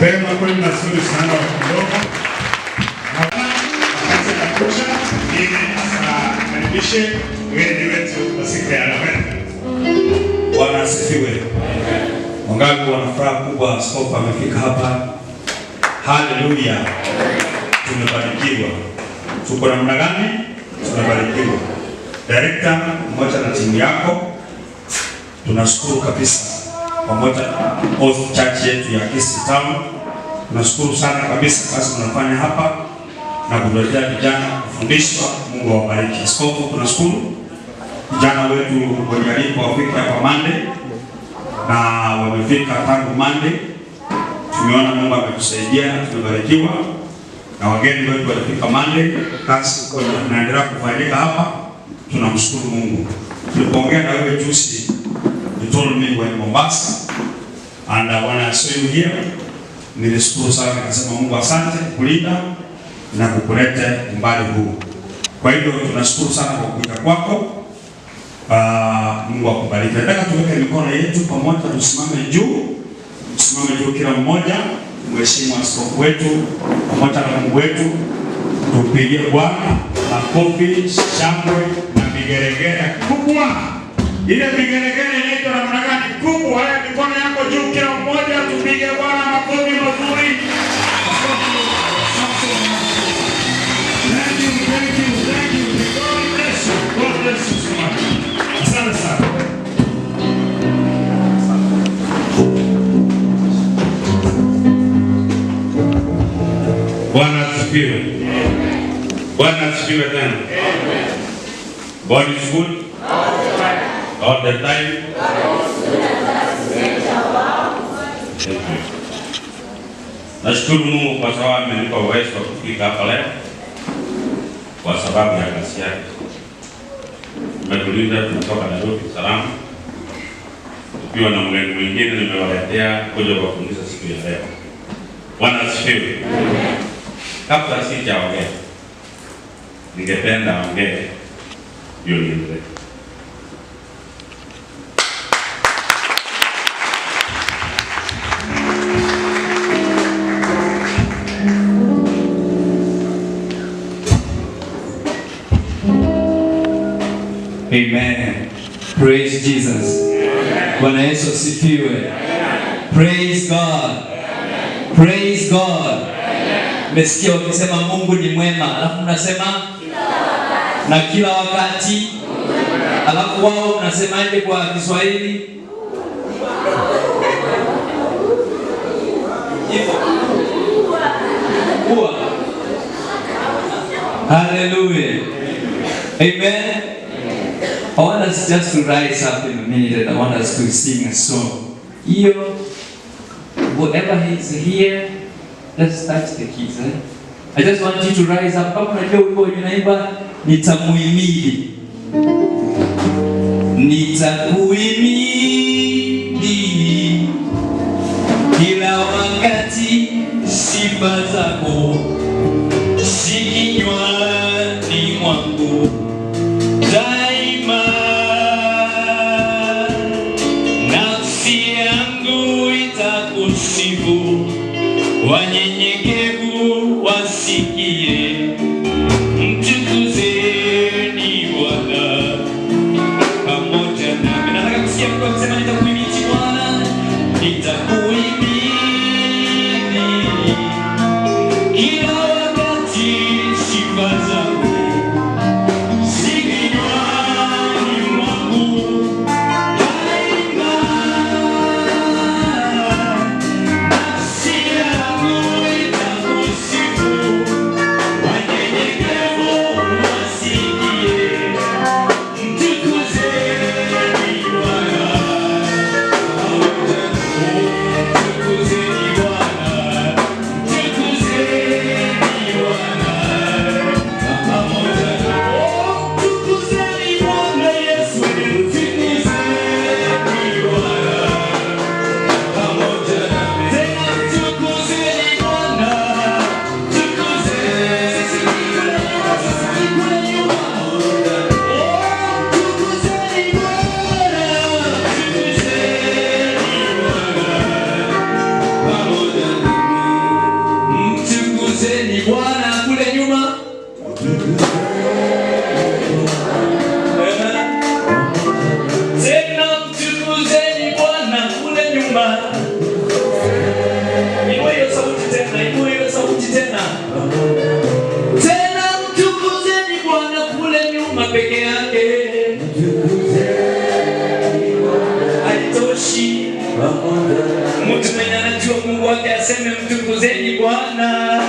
Pema kweli nzuri sana kidogo. Kisha mimi karibishe wageni wetu kwa siku ya leo. Bwana asifiwe. Wangapi wana furaha kubwa askofu amefika hapa. Haleluya. Tumebarikiwa. Tuko namna gani? Tumebarikiwa. Director mmoja na timu yako. Tunashukuru kabisa. Pamoja Host Church yetu ya Kisii Town. Tunashukuru sana kabisa kazi tunafanya hapa na kuletea vijana kufundishwa. Mungu awabariki. Askofu, tunashukuru vijana wetu wenye walipofika hapa Monday na wamefika tangu Monday. Tumeona Mungu ametusaidia, tumebarikiwa. Na wageni wetu walifika Monday, kazi inaendelea kufanyika hapa. Tunamshukuru Mungu. Tulipoongea na wewe juzi, you told me when Mombasa, and when I saw you here, nilishukuru sana, nikasema Mungu asante kulinda na kukuleta umbali huu. Kwa hivyo tunashukuru sana kwa kuja kwako. Mungu akubariki. Nataka tuweke mikono yetu pamoja, tusimame juu. Tusimame juu kila mmoja. Mheshimu askofu wetu pamoja na Mungu wetu. Tupigie Bwana makofi, shangwe na vigeregere kubwa. Ile vigeregere inaitwa namna gani kubwa? Haya, mikono yako juu kila mmoja, tupige Bwana makofi mazuri. Thank you. God bless you so much. Asante sana. Bwana asifiwe. Bwana asifiwe tena. God is good all the time. Nashukuru Mungu kwa sababu amenipa uwezo wa kufika hapa leo kwa sababu ya kazi yake. Tumetulinda, tunatoka Nairobi salama. Tukiwa na mgeni mwingine nimewaletea kuja kuwafundisha siku ya leo. Bwana asifiwe. Kabla sijaongea, ningependa ongee hiyo niendelee. Amen. Praise Jesus. Bwana Yesu asifiwe. Praise God. Praise God. Mesikia wakisema Mungu ni mwema, alafu mnasema na kila wakati, alafu wao mnasemaje kwa Kiswahili? Kuwa. Hallelujah. Amen. I want us just to rise up in a minute and I want us to sing a song. Here, whoever is here, let's touch the keys. I just want you to rise up. Kama unajua wimbo unaimba nitamuhimidi. Nitakuhimidi kila wakati, sifa zako zikinywani mwangu daima. Nafsi yangu itakusifu, wanyenyekevu wasikie, mtukuzeni Bwana pamoja nami. Nataka kusikia mtu akisema nitakuhimidi Bwana, nitakuhimidi kila wakati, sifa zako zikinywani mwangu daima. Nafsi yangu itakusifu, Tena mtukuzeni Bwana kule nyuma peke yake. Haitoshi. Mtu mwenye anajua Mungu wake aseme mtukuzeni Bwana.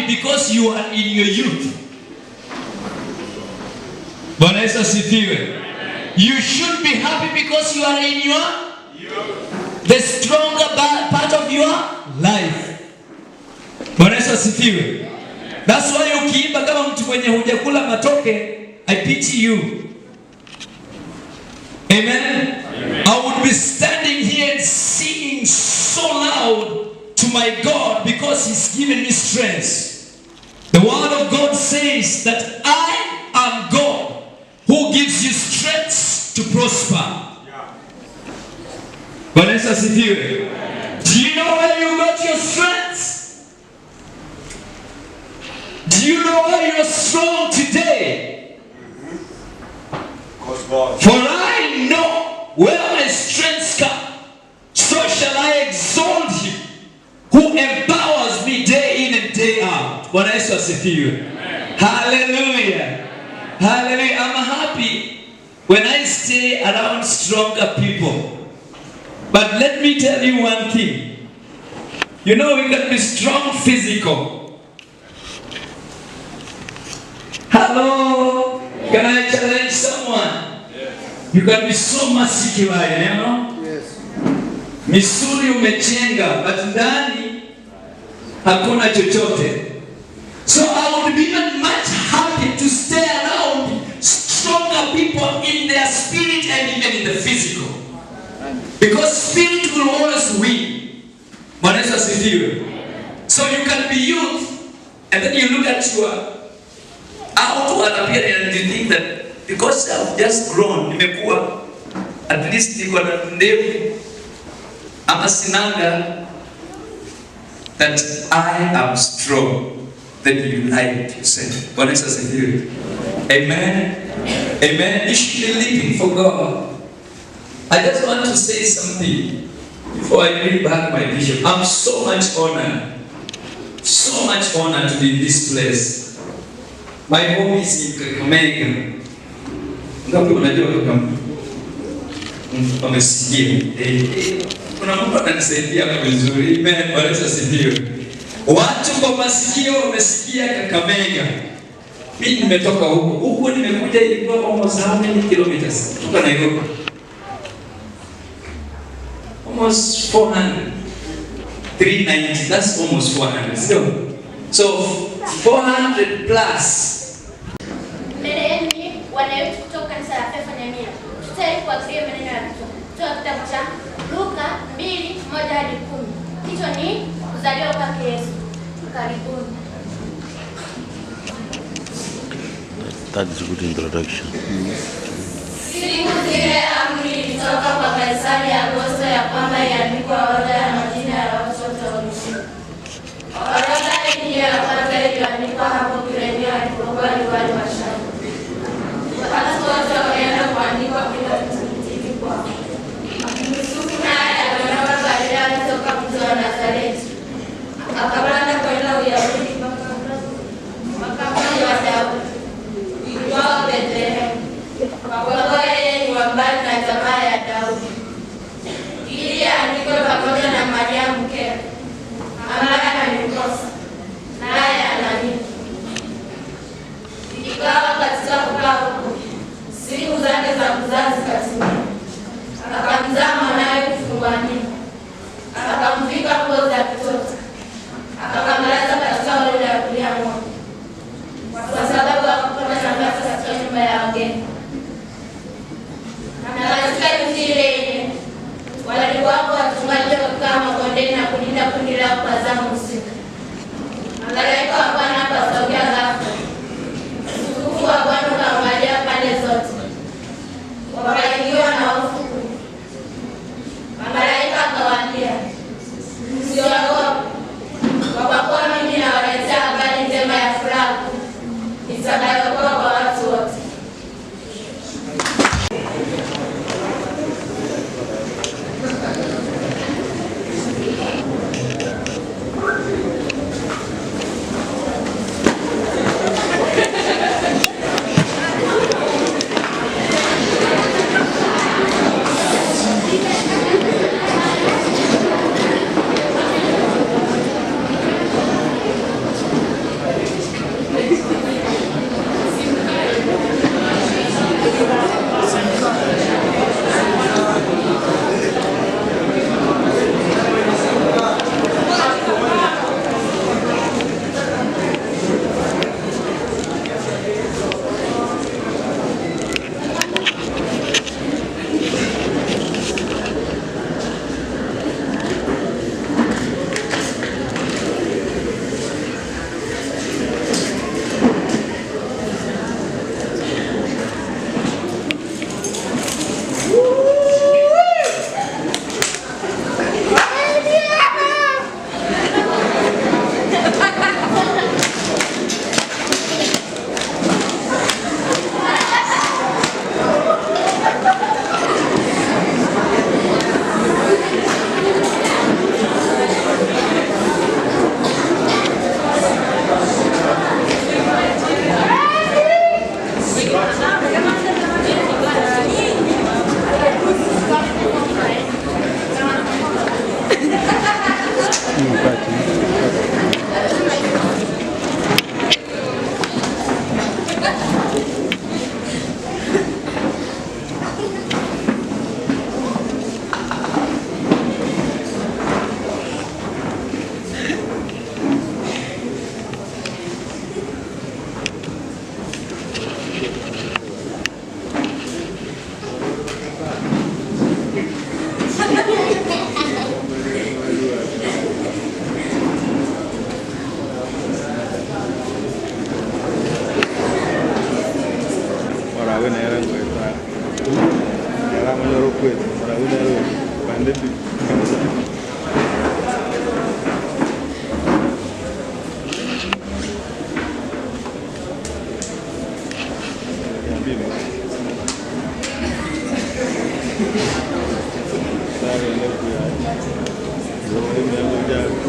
Because you are in your youth. Bwana Yesu asifiwe. You should be happy because you are in your the stronger part of your life. Bwana Yesu asifiwe. That's why ukiimba kama mtu mwenye hujakula matoke, I pity you. Amen. I would be standing here and singing so loud to my God because He's given me strength. The word of God says that I am God who gives you strength to prosper. Bwana Yesu asifiwe. Do you know where you got your strength? Do you know where you're strong today? For I know where my strength comes, so shall I exalt Him who empowers me day in and day out. Bwana Yesu asifiwe. Hallelujah. Hallelujah. I'm happy when I stay around stronger people. But let me tell you one thing. You know, we can be strong physical. Hello? Can I challenge someone? Yes. You can be so muscular, you know? Yes. Misuli umechenga, but ndani hakuna chochote. So I would be even much happy to stay around stronger people in their spirit and even in the physical. Because spirit will always win. Bwana Yesu asifiwe. So you can be youth and then you look at your outward appearance and you think that because I've just grown, nimekuwa at least niko na ndevu ama sinanga, that I am strong. Then you like yourself. Bwana Yesu asifiwe. Amen. Amen. You should be living for God. I just want to say something before I bring back my vision. I'm so much honored to be in this place. My home is in Kakamega. Ngapi unajua Kakamega? Wamesikia. Kuna mtu ananisaidia vizuri. Amen. Bwana Yesu asifiwe. Watu kwa masikio wamesikia Kakamega. Mimi nimetoka huko nimekuja ilikuwa almost how many kilometers kutoka Nairobi? Almost 400. 390, that's almost 400. So 400 plus. Mbeleni wanayote kutoka kanisa la Pefa Nyamira. Tutaenda kuangalia maneno ya kichwa. Kutoka kitabu cha Luka 2:1 hadi 10. Kichwa ni kuzaliwa kwake Yesu. Karibuni. That's a good introduction. Siku zile amri ilitoka kwa Kaisari Augusto ya kwamba iandikwe orodha ya majina ya watu wote wa Misri. Orodha hiyo ya kwanza iliandikwa hapo Kirenia alipokuwa liwali wa Shamu. Watu wote walienda kuandikwa bila mtakatifu kwao. Yusufu naye aliondoka Galilaya kutoka mji wa Nazareti. Akapanda kwenda Uyahudi mpaka mji wa Daudi, uitwao Bethlehemu, kwa kuwa yeye ni wa mbali na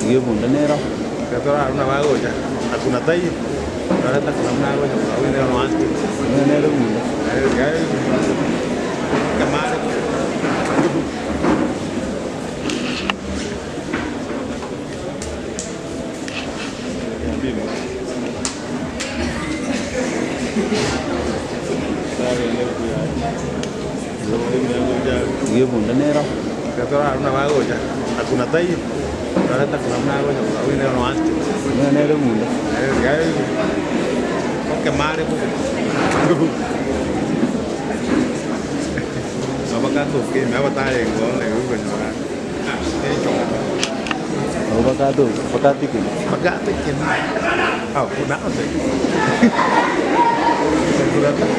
Iya pun dan nero. Kata orang nak bawa je. Aku nak tahu. Kalau tak nak bawa je, aku ni orang mati. Nero pun. Kemarin. Iya pun dan nero. Kata orang nak bawa je. Aku nak tahu. Kalau tak nak bawa je, aku ni orang mati. Nero pun. Kemarin pun. Apakah tu game apa tadi yang kau lagi bukan orang? Ini cuma. Apakah tu? Apakah tikin? Apakah tikin? Oh, nak apa? Sudah tak?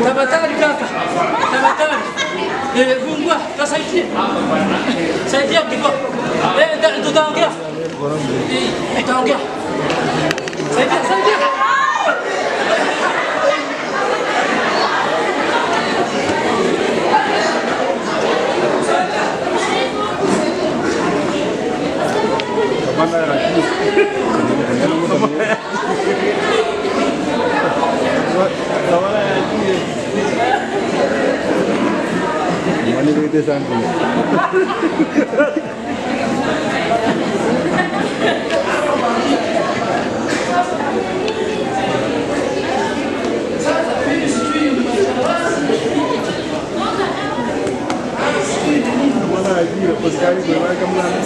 Tafadhali kaka, tafadhali. Fungua, tasaidia. Saidia kidogo. Tutaongea. Tutaongea. Saidia, saidia. Itu sanggup. Mana lagi? Lepas sekali bermain kemudian.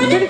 Jadi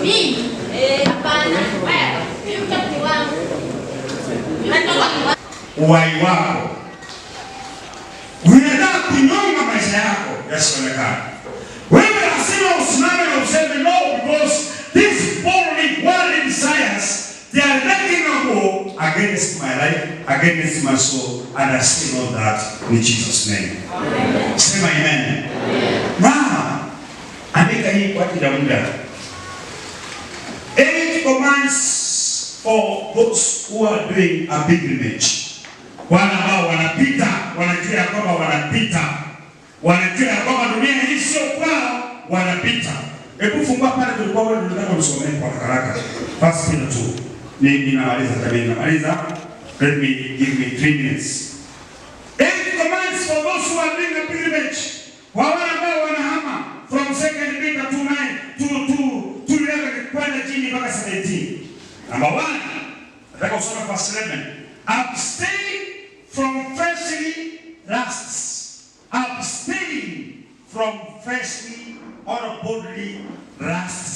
Mimi? Hapana. Wewe, mimi mtafiti wangu. Uhai wako unataka kunyonga maisha yako yasionekane. Wewe lazima usimame na useme no, because these worldly desires, they are making a war against my life, against my soul, and I say all that in Jesus' name. Amen. Sema amen. Now, andika hii kwa ajili ya muda. 8 commands for those who are doing a pilgrimage. Wale ambao wanapita, wanajua kwamba wanajua kwamba dunia hii sio kwao, wanapita. Hebu fungua pale tulikuwa wewe tunataka kusomea kwa haraka. First Peter 2. Ninamaliza. Let me give me 3 minutes. 8 commands for those who are doing a pilgrimage. Kwa wale ambao wanahama from 2 Peter 2:9 to 11 kwenda chini mpaka 17. Number 1, nataka usome verse 11. Abstain from fleshly lusts. Abstain from fleshly or bodily lusts.